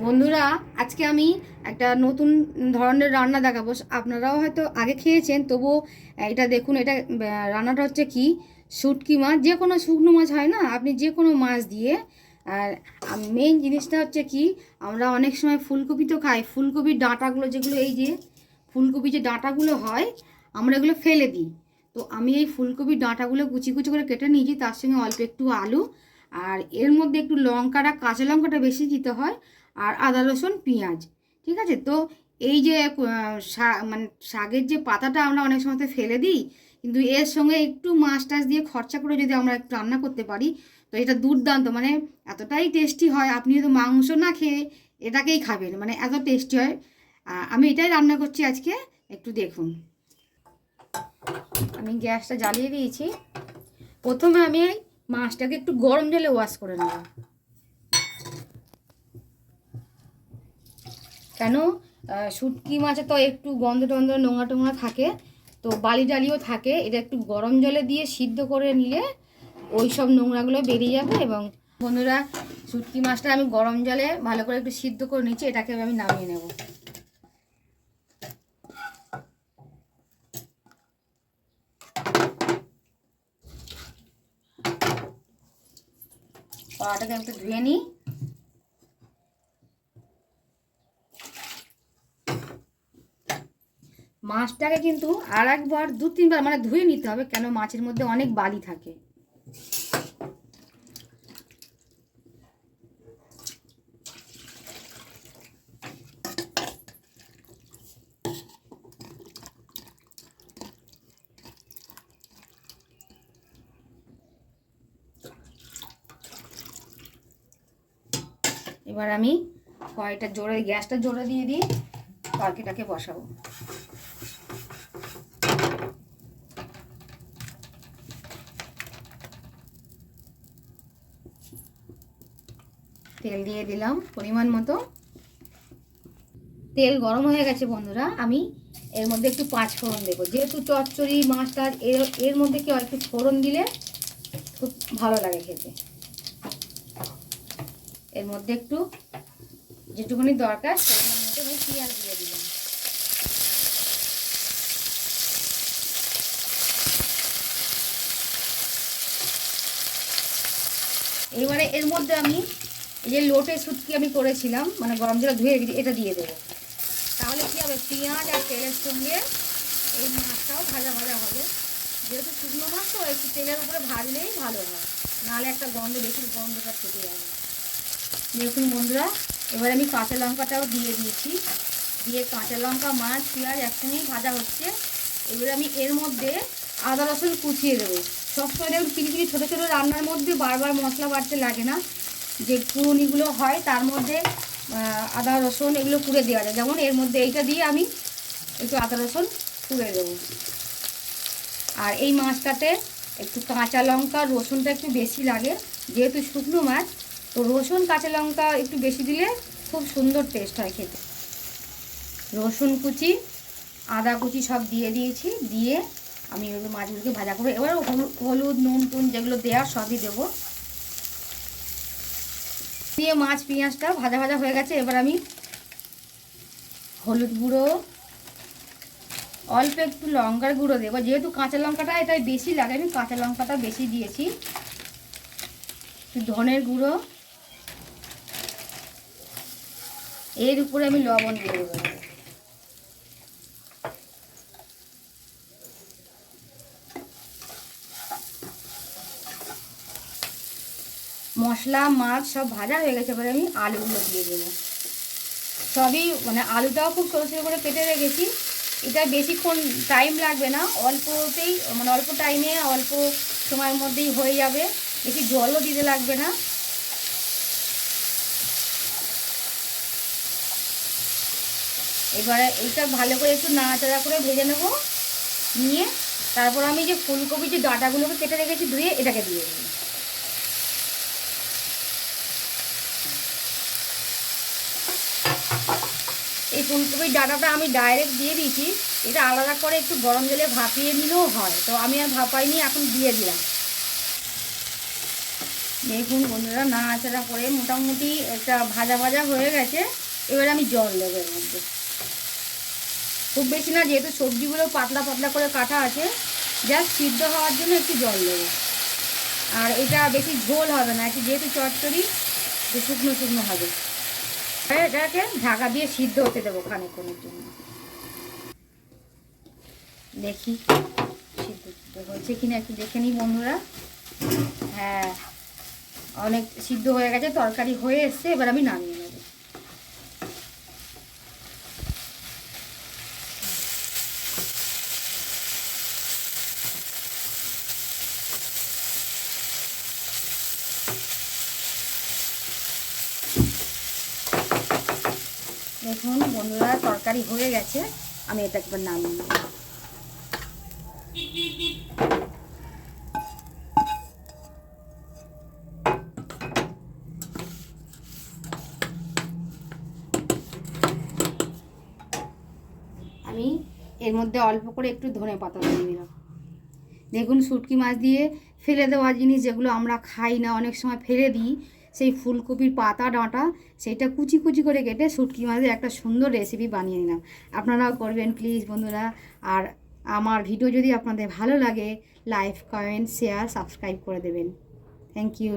বন্ধুরা, আজকে আমি একটা নতুন ধরনের রান্না দেখাবো। আপনারাও হয়তো আগে খেয়েছেন, তবুও এটা দেখুন। এটা রান্নাটা হচ্ছে কি, শুটকি মাছ। যে কোনো শুকনো মাছ হয় না, আপনি যে কোনো মাছ দিয়ে। আর মেইন জিনিসটা হচ্ছে কি, আমরা অনেক সময় ফুলকপি তো খাই। ফুলকপির ডাঁটাগুলো, যেগুলো এই যে ফুলকপি যে ডাঁটাগুলো হয়, আমরা এগুলো ফেলে দিই। তো আমি এই ফুলকপির ডাঁটাগুলো কুচি কুচি করে কেটে নিয়েছি, তার সঙ্গে অল্প একটু আলু, আর এর মধ্যে একটু লঙ্কাটা, কাঁচা লঙ্কাটা বেশি দিতে হয়, আর আদা রসুন পেঁয়াজ। ঠিক আছে? তো এই যে মানে শাকের যে পাতাটা আমরা অনেক সময় ফেলে দিই, কিন্তু এর সঙ্গে একটু মাছ টাছ দিয়ে খরচা করে যদি আমরা একটু রান্না করতে পারি, তো এটা দুর্দান্ত, মানে এতটাই টেস্টি হয়। আপনি হয়তো মাংস না খেয়ে এটাকেই খাবেন, মানে এত টেস্টি হয়। আমি এটাই রান্না করছি আজকে, একটু দেখুন। আমি গ্যাসটা জ্বালিয়ে দিয়েছি। প্রথমে আমি এই মাছটাকে একটু গরম জলে ওয়াশ করে নেব। কেন, শুটকি মাছে তো একটু গন্ধ টন্ধ, নোংরা টোংরা থাকে, তো বালি ডালিও থাকে। এটা একটু গরম জলে দিয়ে সিদ্ধ করে নিলে ওই সব নোংরাগুলো বেরিয়ে যাবে। এবং বন্ধুরা, শুটকি মাছটা আমি গরম জলে ভালো করে একটু সিদ্ধ করে নিচ্ছি। এটাকে আমি নামিয়ে নেব। কড়াটাকে একটু ধুয়ে নিই। মাছটাকে কিন্তু আর একবার 2-3 বার মানে ধুয়ে নিতে হবে, কেন মাছের মধ্যে অনেক বালি থাকে। এবার আমি কড়াইটা জোরে, গ্যাসটা জোরে দিয়ে দিই, তরকারিটাকে বসাবো। তেল দিয়ে দিলাম পরিমাণ মতো। তেল গরম হয়ে গেছে বন্ধুরা, আমি এর মধ্যে একটু 5 ফোড়ন দেবো। যেহেতু চচ্চড়ি মাছ টাছ, এর মধ্যে কি একটু ফোড়ন দিলে খুব ভালো লাগে খেতে। এর মধ্যে একটু যেটুকুনি দরকার পরিমাণ মতো আমি পেঁয়াজ দিয়ে দিলাম। এবারে এর মধ্যে আমি এই যে লোটে শুটকি আমি করেছিলাম, মানে গরম জলে ধুয়ে রেখেছি, এটা দিয়ে দেবো। তাহলে কী হবে, পেঁয়াজ আর তেলের সঙ্গে এই মাছটাও ভাজা ভাজা হবে। যেহেতু শুকনো মাছ, তো একটু তেলের উপরে ভাজলেই ভালো হয়, নাহলে একটা গন্ধ, বেশি গন্ধটা থেকে যাবে। দেখুন বন্ধুরা, এবার আমি কাঁচা লঙ্কাটাও দিয়ে দিয়েছি। দিয়ে কাঁচা লঙ্কা, মাছ, পেঁয়াজ একসঙ্গেই ভাজা হচ্ছে। এবারে আমি এর মধ্যে আদা রসুন কুচিয়ে দেবো। সবসময় দেখুন কিছু কিছু ছোটো ছোটো রান্নার মধ্যে বারবার মশলা বাড়তে লাগে না, যে কুড়ুনিগুলো হয় তার মধ্যে আদা রসুন এগুলো কুড়ে দেওয়া যায়। যেমন এর মধ্যে এইটা দিয়ে আমি একটু আদা রসুন কুড়ে দেবো। আর এই মাছটাতে একটু কাঁচা লঙ্কা, রসুনটা একটু বেশি লাগে, যেহেতু শুকনো মাছ, তো রসুন কাঁচা লঙ্কা একটু বেশি দিলে খুব সুন্দর টেস্ট হয় খেতে। রসুন কুচি, আদা কুচি সব দিয়ে দিয়েছি। দিয়ে আমি ওই মাছগুলোকে ভাজা করবো। এবার হলুদ, নুন টুন যেগুলো দেওয়া সবই দেবো। দিয়ে মাছ পেঁয়াজটা ভাজা ভাজা হয়ে গেছে। এবার আমি হলুদ গুঁড়ো, অল্প একটু লঙ্কার গুঁড়ো দেবো। যেহেতু কাঁচা লঙ্কাটা এটাই বেশি লাগে, আমি কাঁচা লঙ্কাটা বেশি দিয়েছি। একটু ধনের গুঁড়ো, এর উপরে আমি লবণ দিয়ে দেবো। মশলা মাছ সব ভাজা হয়ে গেছে। এবারে আমি আলুগুলো দিয়ে দেবো। সবই মানে আলুটাও খুব ছোটো ছোটো করে কেটে রেখেছি। এটা বেশিক্ষণ টাইম লাগবে না, অল্পতেই, মানে অল্প টাইমে অল্প সময়ের মধ্যেই হয়ে যাবে। বেশি জলও দিতে লাগবে না। এবারে এইটা ভালো করে একটু নাড়াচাড়া করে ভেজে নেব। নিয়ে তারপর আমি যে ফুলকপি যে ডাঁটাগুলোকে কেটে রেখেছি ধুয়ে, এটাকে দিয়ে দেবো। এই ফুলকপির ডাঁটাটা আমি ডাইরেক্ট দিয়ে দিয়েছি। এটা আলাদা করে একটু গরম জলে ভাপিয়ে নিলেও হয়, তো আমি আর ভাপাইনি, এখন দিয়ে দিলাম। দেখুন বন্ধুরা, নাড়াচাড়া করে মোটামুটি একটা ভাজা ভাজা হয়ে গেছে। এবারে আমি জল দেবো এর মধ্যে, খুব বেশি না, যেহেতু সবজিগুলো পাতলা পাতলা করে কাটা আছে, জাস্ট সিদ্ধ হওয়ার জন্য একটু জল দেবো। আর এটা বেশি ঝোল হবে না, একটু যেহেতু চচ্চড়ি একটু শুকনো শুকনো হবে। এটাকে ঢাকা দিয়ে সিদ্ধ হতে দেবো খানিকক্ষণের জন্য। দেখি সিদ্ধ হয়েছে কিনা একটু দেখে নিই বন্ধুরা। হ্যাঁ, অনেক সিদ্ধ হয়ে গেছে, তরকারি হয়ে এসছে। এবার আমি নামিয়ে নেব। দেখুন বন্ধুরা, তরকারি হয়ে গেছে, আমি এটা একবার নামিয়ে নেব। আমি এর মধ্যে অল্প করে একটু ধনেপাতা দিয়ে দিলাম। দেখুন, শুটকি মাছ দিয়ে ফেলে দেওয়া জিনিস যেগুলো আমরা খাই না, অনেক সময় ফেলে দিই, সেই ফুলকপির পাতা ডাঁটা, সেইটা কুচি কুচি করে কেটে শুটকি মাছের একটা সুন্দর রেসিপি বানিয়ে নিলাম। আপনারাও করবেন প্লিজ বন্ধুরা। আর আমার ভিডিও যদি আপনাদের ভালো লাগে, লাইক, কমেন্ট, শেয়ার, সাবস্ক্রাইব করে দেবেন। Thank you.